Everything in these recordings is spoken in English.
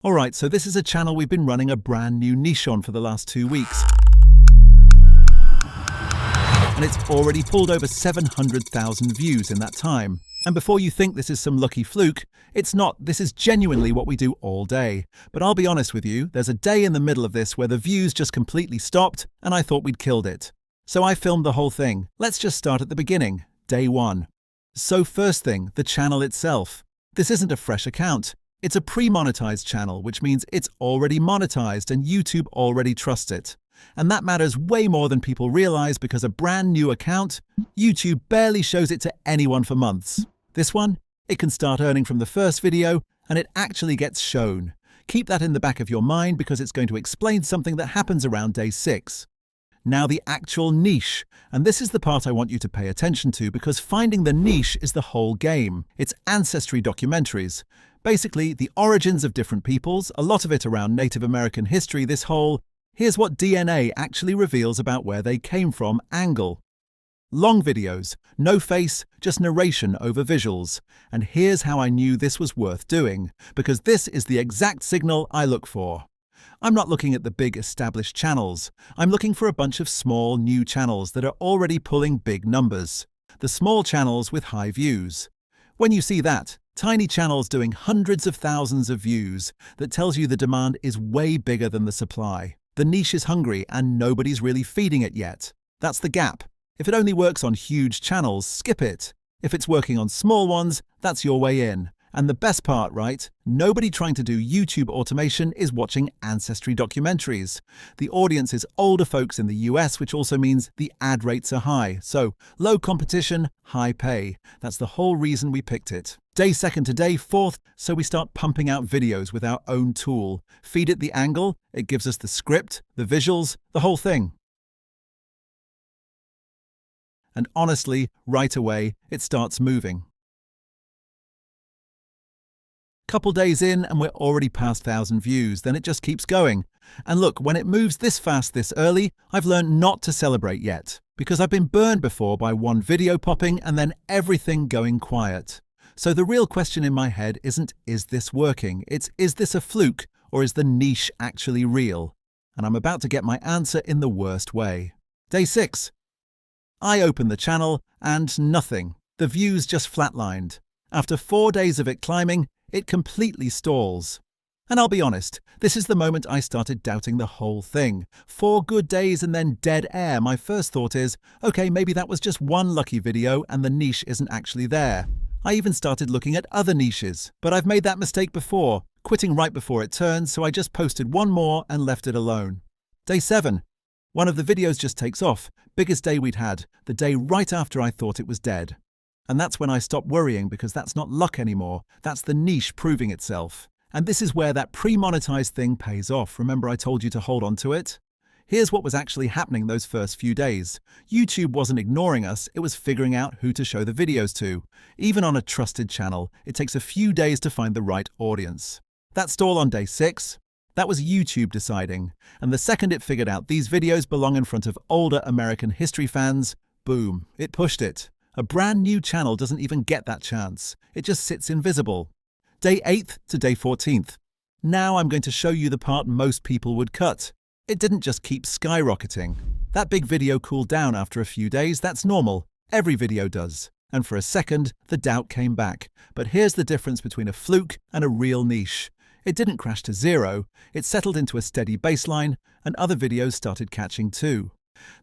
Alright, so this is a channel we've been running a brand new niche on for the last 2 weeks. And it's already pulled over 700,000 views in that time. And before you think this is some lucky fluke, it's not. This is genuinely what we do all day. But I'll be honest with you, there's a day in the middle of this where the views just completely stopped and I thought we'd killed it. So I filmed the whole thing. Let's just start at the beginning, day 1. So first thing, the channel itself. This isn't a fresh account. It's a pre-monetized channel, which means it's already monetized and YouTube already trusts it. And that matters way more than people realize because a brand new account, YouTube barely shows it to anyone for months. This one, it can start earning from the first video and it actually gets shown. Keep that in the back of your mind because it's going to explain something that happens around day 6. Now the actual niche, and this is the part I want you to pay attention to because finding the niche is the whole game. It's ancestry documentaries. Basically, the origins of different peoples, a lot of it around Native American history, this whole "here's what DNA actually reveals about where they came from" angle. Long videos, no face, just narration over visuals. And here's how I knew this was worth doing, because this is the exact signal I look for. I'm not looking at the big established channels. I'm looking for a bunch of small new channels that are already pulling big numbers. The small channels with high views. When you see that, tiny channels doing hundreds of thousands of views, that tells you the demand is way bigger than the supply. The niche is hungry and nobody's really feeding it yet. That's the gap. If it only works on huge channels, skip it. If it's working on small ones, that's your way in. And the best part, right? Nobody trying to do YouTube automation is watching ancestry documentaries. The audience is older folks in the US, which also means the ad rates are high. So, low competition, high pay. That's the whole reason we picked it. Day 2nd to day 4th, so we start pumping out videos with our own tool. Feed it the angle, it gives us the script, the visuals, the whole thing. And honestly, right away, it starts moving. Couple days in and we're already past 1,000 views, then it just keeps going. And look, when it moves this fast this early, I've learned not to celebrate yet, because I've been burned before by one video popping and then everything going quiet. So the real question in my head isn't, is this working? It's, is this a fluke or is the niche actually real? And I'm about to get my answer in the worst way. Day 6. I open the channel and nothing. The views just flatlined. After 4 days of it climbing, it completely stalls. And I'll be honest, this is the moment I started doubting the whole thing. 4 good days and then dead air. My first thought is, okay, maybe that was just one lucky video and the niche isn't actually there. I even started looking at other niches, but I've made that mistake before, quitting right before it turns, so I just posted one more and left it alone. Day 7. One of the videos just takes off. Biggest day we'd had, the day right after I thought it was dead. And that's when I stopped worrying because that's not luck anymore, that's the niche proving itself. And this is where that pre-monetized thing pays off. Remember I told you to hold on to it? Here's what was actually happening those first few days. YouTube wasn't ignoring us, it was figuring out who to show the videos to. Even on a trusted channel, it takes a few days to find the right audience. That stall on day 6? That was YouTube deciding. And the second it figured out these videos belong in front of older American history fans, boom, it pushed it. A brand new channel doesn't even get that chance. It just sits invisible. Day 8th to day 14th. Now I'm going to show you the part most people would cut. It didn't just keep skyrocketing. That big video cooled down after a few days, that's normal. Every video does. And for a second, the doubt came back. But here's the difference between a fluke and a real niche. It didn't crash to zero. It settled into a steady baseline, and other videos started catching too.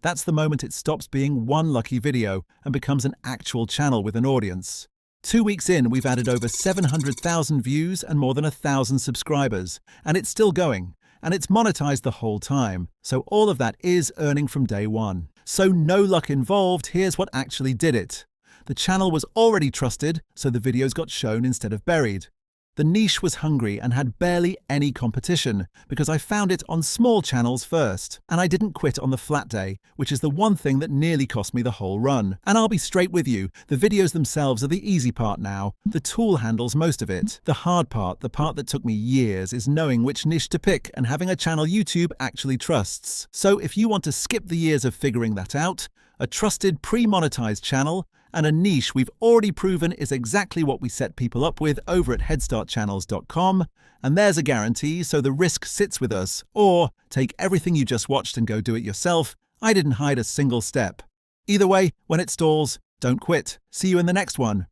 That's the moment it stops being one lucky video and becomes an actual channel with an audience. 2 weeks in, we've added over 700,000 views and more than 1,000 subscribers. And it's still going. And it's monetized the whole time. So all of that is earning from day 1. So no luck involved, here's what actually did it. The channel was already trusted, so the videos got shown instead of buried. The niche was hungry and had barely any competition because I found it on small channels first. And I didn't quit on the flat day, which is the one thing that nearly cost me the whole run. And I'll be straight with you, the videos themselves are the easy part now. The tool handles most of it. The hard part, the part that took me years, is knowing which niche to pick and having a channel YouTube actually trusts. So if you want to skip the years of figuring that out, a trusted pre-monetized channel, and a niche we've already proven is exactly what we set people up with over at headstartchannels.com, and there's a guarantee, so the risk sits with us. Or take everything you just watched and go do it yourself. I didn't hide a single step. Either way, when it stalls, don't quit. See you in the next one.